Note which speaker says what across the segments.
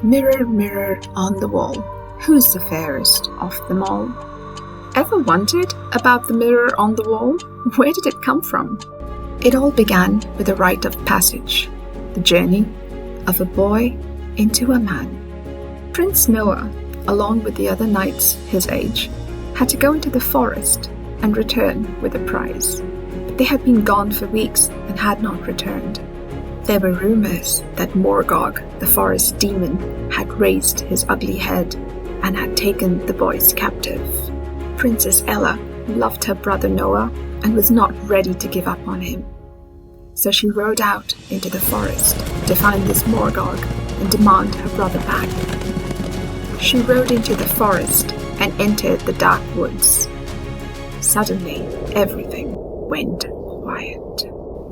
Speaker 1: Mirror, mirror on the wall, who's the fairest of them all? Ever wondered about the mirror on the wall? Where did it come from? It all began with a rite of passage, the journey of a boy into a man. Prince Noah, along with the other knights his age, had to go into the forest and return with a prize. But they had been gone for weeks and had not returned. There were rumors that Morgog, the forest demon, had raised his ugly head and had taken the boys captive. Princess Ella loved her brother Noah and was not ready to give up on him. So she rode out into the forest to find this Morgog and demand her brother back. She rode into the forest and entered the dark woods. Suddenly, everything went quiet.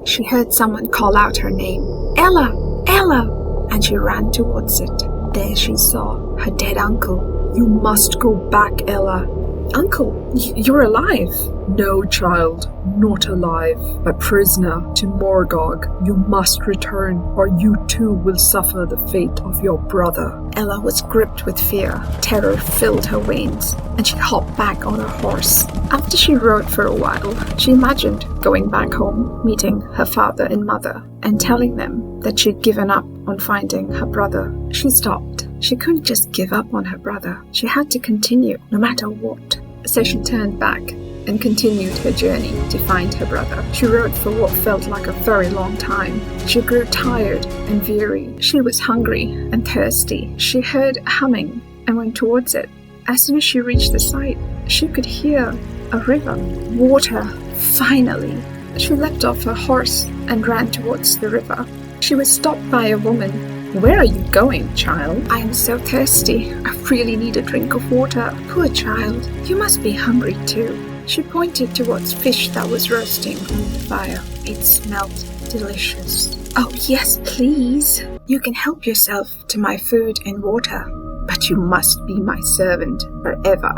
Speaker 1: She heard someone call out her name, "Ella! Ella!" and she ran towards it. There she saw her dead uncle.
Speaker 2: "You must go back, Ella."
Speaker 1: "Uncle, you're alive."
Speaker 2: "No, child, not alive, but prisoner to Morgog. You must return, or you too will suffer the fate of your brother."
Speaker 1: Ella was gripped with fear. Terror filled her veins, and she hopped back on her horse. After she rode for a while, she imagined going back home, meeting her father and mother, and telling them that she'd given up on finding her brother. She stopped. She couldn't just give up on her brother. She had to continue, no matter what. So she turned back and continued her journey to find her brother. She rode for what felt like a very long time. She grew tired and weary. She was hungry and thirsty. She heard humming and went towards it. As soon as she reached the site, she could hear a river. Water, finally! She leapt off her horse and ran towards the river. She was stopped by a woman. "Where are you going, child?" "I am so thirsty. I really need a drink of water." "Poor child, you must be hungry too." She pointed towards fish that was roasting on the fire. It smelled delicious. "Oh yes, please. You can help yourself to my food and water, but you must be my servant forever."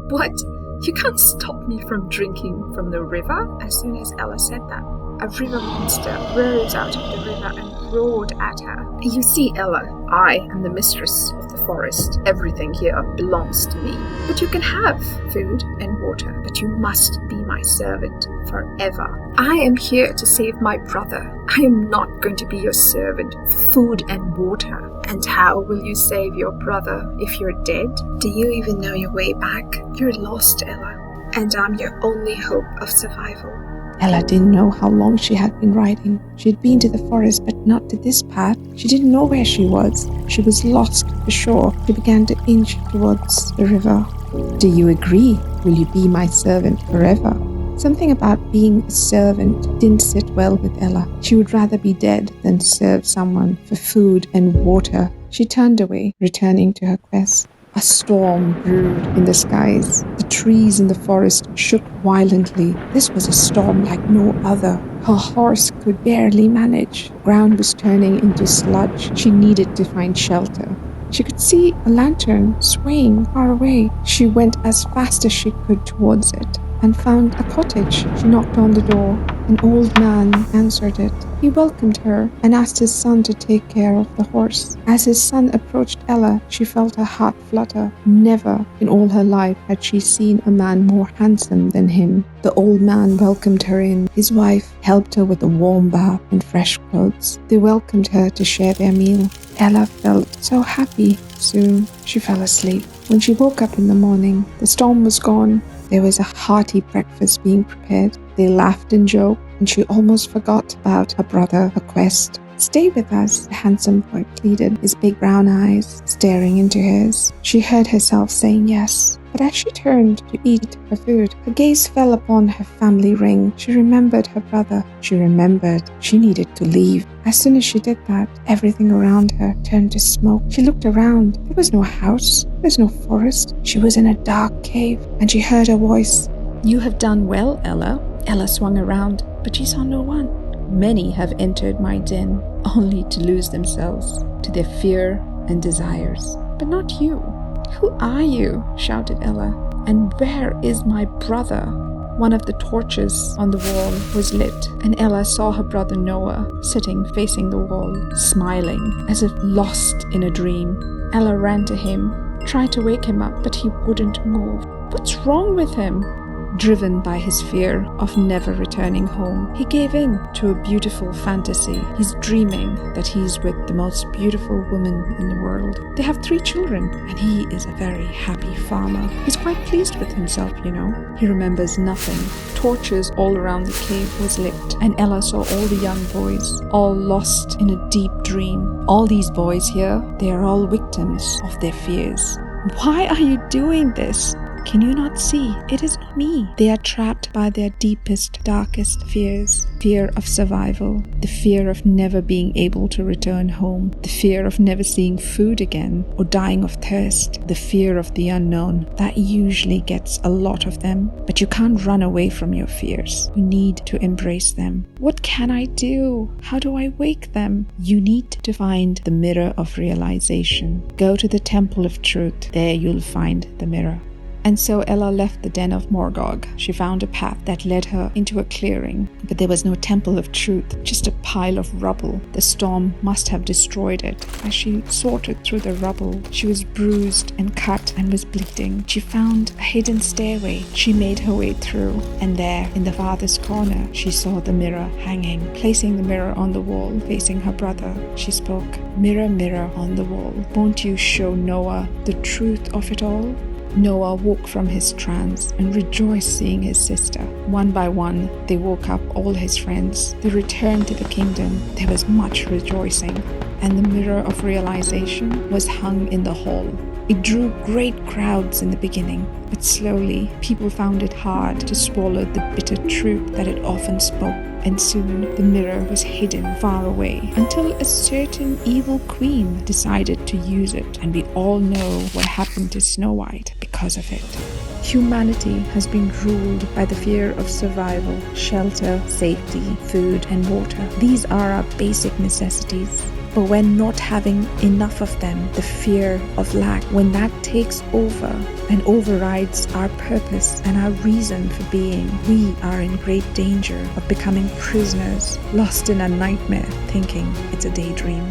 Speaker 1: "What? You can't stop me from drinking from the river?" As soon as Ella said that, a river monster rose out of the river and roared at her. "You see, Ella, I am the mistress of the forest. Everything here belongs to me. But you can have food and water, but you must be my servant forever. I am here to save my brother. I am not going to be your servant for food and water." "And how will you save your brother if you're dead? Do you even know your way back? You're lost, Ella, and I'm your only hope of survival."
Speaker 3: Ella didn't know how long she had been riding. She had been to the forest, but not to this path. She didn't know where she was. She was lost for sure. She began to inch towards the river. "Do you agree? Will you be my servant forever?" Something about being a servant didn't sit well with Ella. She would rather be dead than serve someone for food and water. She turned away, returning to her quest. A storm brewed in the skies. The trees in the forest shook violently. This was a storm like no other. Her horse could barely manage. The ground was turning into sludge. She needed to find shelter. She could see a lantern swaying far away. She went as fast as she could towards it and found a cottage. She knocked on the door. An old man answered it. He welcomed her and asked his son to take care of the horse. As his son approached Ella, she felt her heart flutter. Never in all her life had she seen a man more handsome than him. The old man welcomed her in. His wife helped her with a warm bath and fresh clothes. They welcomed her to share their meal. Ella felt so happy. Soon she fell asleep. When she woke up in the morning, the storm was gone. There was a hearty breakfast being prepared. They laughed and joked, and she almost forgot about her brother, her quest. "Stay with us," the handsome boy pleaded, his big brown eyes staring into hers. She heard herself saying yes. But as she turned to eat her food, her gaze fell upon her family ring. She remembered her brother. She remembered she needed to leave. As soon as she did that, everything around her turned to smoke. She looked around. There was no house. There was no forest. She was in a dark cave, and she heard a voice.
Speaker 1: "You have done well, Ella." Ella swung around, but she saw no one. "Many have entered my den, only to lose themselves to their fear and desires. But not you." "Who are you?" shouted Ella. "And where is my brother?"
Speaker 3: One of the torches on the wall was lit, and Ella saw her brother Noah sitting facing the wall, smiling, as if lost in a dream. Ella ran to him, tried to wake him up, but he wouldn't move. What's wrong with him? Driven by his fear of never returning home, he gave in to a beautiful fantasy. He's dreaming that he's with the most beautiful woman in the world. They have 3 children, and he is a very happy farmer. He's quite pleased with himself, you know. He remembers nothing. Torches all around the cave was lit, and Ella saw all the young boys, all lost in a deep dream. All these boys here, they are all victims of their fears. Why are you doing this? Can you not see? It is not me. They are trapped by their deepest, darkest fears. Fear of survival, the fear of never being able to return home, the fear of never seeing food again or dying of thirst, the fear of the unknown. That usually gets a lot of them, but you can't run away from your fears. You need to embrace them. What can I do? How do I wake them? You need to find the mirror of realization. Go to the temple of truth. There you'll find the mirror. And so Ella left the den of Morgog. She found a path that led her into a clearing, but there was no temple of truth, just a pile of rubble. The storm must have destroyed it. As she sorted through the rubble, she was bruised and cut and was bleeding. She found a hidden stairway. She made her way through, and there, in the farthest corner, she saw the mirror hanging. Placing the mirror on the wall, facing her brother, she spoke, "Mirror, mirror on the wall, won't you show Noah the truth of it all?" Noah woke from his trance and rejoiced seeing his sister. One by one, they woke up all his friends. They returned to the kingdom. There was much rejoicing, and the mirror of realization was hung in the hall. It drew great crowds in the beginning, but slowly people found it hard to swallow the bitter truth that it often spoke. And soon the mirror was hidden far away until a certain evil queen decided to use it, and we all know what happened to Snow White because of it. Humanity has been ruled by the fear of survival, shelter, safety, food, and water. These are our basic necessities. But when not having enough of them, the fear of lack, when that takes over and overrides our purpose and our reason for being, we are in great danger of becoming prisoners, lost in a nightmare, thinking it's a daydream.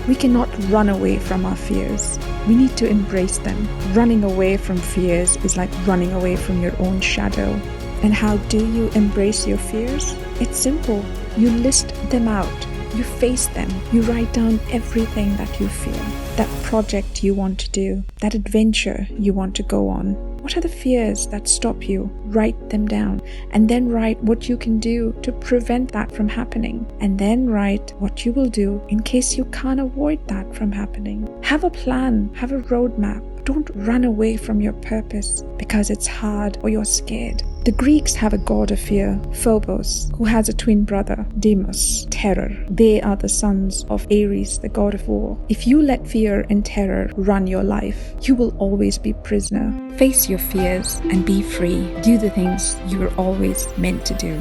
Speaker 3: We cannot run away from our fears. We need to embrace them. Running away from fears is like running away from your own shadow. And how do you embrace your fears? It's simple. You list them out. You face them. You write down everything that you fear. That project you want to do. That adventure you want to go on. What are the fears that stop you? Write them down. And then write what you can do to prevent that from happening. And then write what you will do in case you can't avoid that from happening. Have a plan. Have a roadmap. Don't run away from your purpose because it's hard or you're scared. The Greeks have a god of fear, Phobos, who has a twin brother, Deimos, terror. They are the sons of Ares, the god of war. If you let fear and terror run your life, you will always be prisoner. Face your fears and be free. Do the things you were always meant to do.